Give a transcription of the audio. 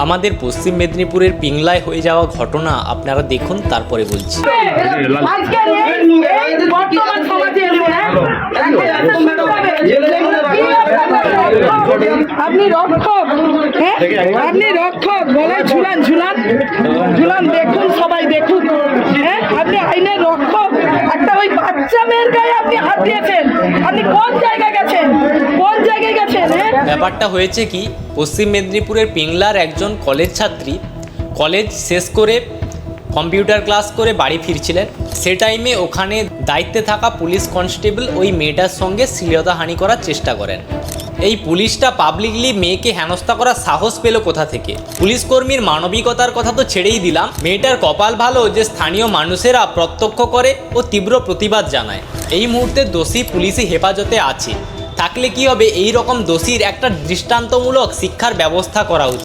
আমাদের পশ্চিম মেদিনীপুরের পিংলায় হয়ে যাওয়া ঘটনা আপনারা দেখুন, তারপরে বলছি। আপনি রক্ষক, হ্যাঁ আপনি রক্ষক, গলায় ঝুলান ঝুলান ঝুলান, দেখুন সবাই দেখুন, হ্যাঁ আপনি আইনের রক্ষক, একটা ওই বাচ্চা মেয়ের গায়ে আপনি হাত দিয়েছেন। আপনি কোন জায়গায় গেছেন, কোন জায়গায় গেছেন? ব্যাপারটা হয়েছে কি, পশ্চিম মেদিনীপুরের পিংলার একজন কলেজ ছাত্রী কলেজ শেষ করে কম্পিউটার ক্লাস করে বাড়ি ফিরছিলেন। সে টাইমে ওখানে দায়িত্বে থাকা পুলিশ কনস্টেবল ওই মেয়েটার সঙ্গে শ্লীলতাহানি করার চেষ্টা করেন। এই পুলিশটা পাবলিকলি মেয়েকে হেনস্থা করার সাহস পেল কোথা থেকে? পুলিশ কর্মীর মানবিকতার কথা তো ছেড়েই দিলাম, মেয়েটার কপাল ভালো যে স্থানীয় মানুষেরা প্রত্যক্ষ করে ও তীব্র প্রতিবাদ জানায়। এই মুহূর্তে দোষী পুলিশি হেফাজতে আছে, থাকলে কি হবে, এই রকম দোষীর একটা দৃষ্টান্তমূলক শিক্ষার ব্যবস্থা করা উচিত।